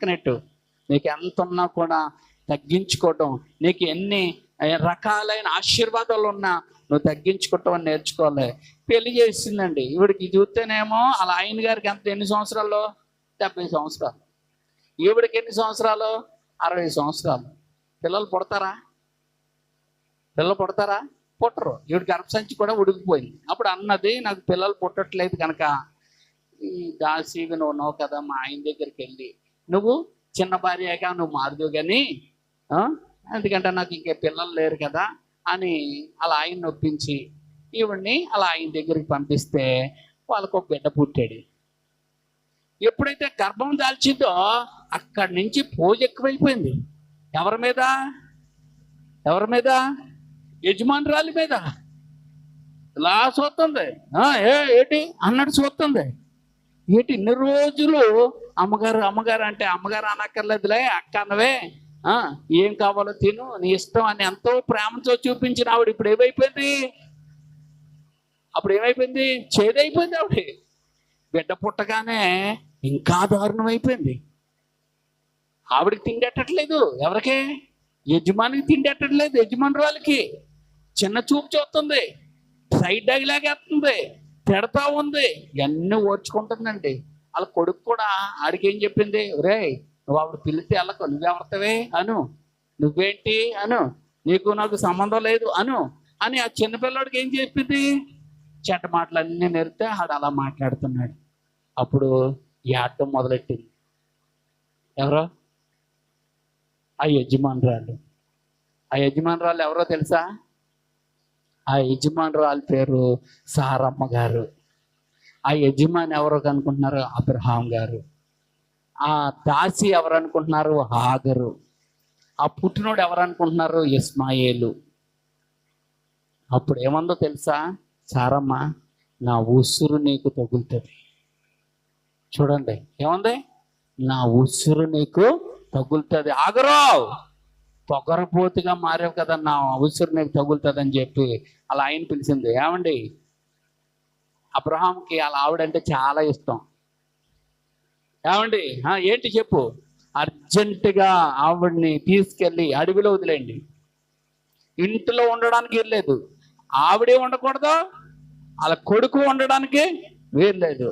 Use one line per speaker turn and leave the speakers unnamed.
Net నీకు ఎంత ఉన్నా కూడా తగ్గించుకోవటం, నీకు ఎన్ని రకాలైన ఆశీర్వాదాలు ఉన్నా నువ్వు తగ్గించుకోవటం అని నేర్చుకోవాలి. పెళ్లి చేసిందండి ఈవిడికి చూస్తేనేమో అలా ఆయన గారికి ఎన్ని సంవత్సరాలు? 70 సంవత్సరాలు. ఈవిడికి ఎన్ని సంవత్సరాలు? 60 సంవత్సరాలు. పిల్లలు పుడతారా? పుట్టరు. ఈవిడికి గర్భసంచి కూడా ఉడికిపోయింది. అప్పుడు అన్నది, నాకు పిల్లలు పుట్టట్లేదు కనుక ఈ దాసీవి నువ్వు ఉన్నావు కదా, మా ఆయన దగ్గరికి వెళ్ళి నువ్వు చిన్న భార్యగా నువ్వు మారుదు కానీ, ఎందుకంటే నాకు ఇంకే పిల్లలు లేరు కదా అని అలా ఆయన నొప్పించి ఈవిడ్ని అలా ఆయన దగ్గరికి పంపిస్తే వాళ్ళకు ఒక బిడ్డ పుట్టాడు. ఎప్పుడైతే గర్భం దాల్చిందో అక్కడి నుంచి పూజ ఎక్కువైపోయింది. ఎవరి మీద? యజమానురాలి మీద. ఇలా చూస్తుంది, ఏంటి అన్నట్టు చూస్తుంది. ఏంటి ఇన్ని రోజులు అమ్మగారు అంటే అమ్మగారు అనక్కర్లేదులే, అక్క అన్నవే, ఏం కావాలో తిను, నీ ఇష్టం అని ఎంతో ప్రేమతో చూపించిన ఆవిడ ఇప్పుడు ఏమైపోయింది? చేదైపోయింది. ఆవిడ బిడ్డ పుట్టగానే ఇంకా దారుణం అయిపోయింది. ఆవిడికి తిండెట్టట్లేదు. ఎవరికి? యజమానికి తిండెట్టట్లేదు. యజమానురాలకి చిన్న చూపు చూస్తుంది, సైడ్ డైలాగేస్తుంది, తిడతా ఉంది, ఇవన్నీ ఓర్చుకుంటుందండి. వాళ్ళ కొడుకు కూడా ఆడికి ఏం చెప్పింది, రే నువ్వు ఆవిడ పిలిస్తే వెళ్ళకు, నువ్వెవడతావే అను, నువ్వేంటి అను, నీకు నాకు సంబంధం లేదు అను అని ఆ చిన్నపిల్లడికి ఏం చెప్పింది? చెడ్డ మాటలన్నీ నేర్పితే ఆడు అలా మాట్లాడుతున్నాడు. అప్పుడు ఈ ఆటం మొదలెట్టింది. ఎవరో? ఆ యజమానురాలు ఎవరో తెలుసా? ఆ యజమానురాలు పేరు సారమ్మ గారు. ఆ యజమాని ఎవరో అనుకుంటున్నారు? అబ్రహాం గారు. ఆ దాసి ఎవరు అనుకుంటున్నారు? హాగరు. ఆ పుట్టినోడు ఎవరు అనుకుంటున్నారు? ఇస్మాయేలు. అప్పుడు ఏమందో తెలుసా? సారమ్మ, నా ఉసురు నీకు తగులుతుంది. చూడండి ఏమంది? నా ఉసురు నీకు తగులుతుంది. ఆగరావు, పొగరపోతుగా మారేవు కదా, నా ఉసురు నీకు తగులుతుంది అని చెప్పి అలా ఆయన పిలిచింది. ఏమండి, అబ్రహాంకి అలా ఆవిడంటే చాలా ఇష్టం. ఏమండి, ఏంటి చెప్పు? అర్జెంటుగా ఆవిడ్ని తీసుకెళ్ళి అడవిలో వదిలేండి. ఇంట్లో ఉండడానికి వీల్లేదు, ఆవిడే ఉండకూడదు, వాళ్ళ కొడుకు ఉండడానికి వీల్లేదు.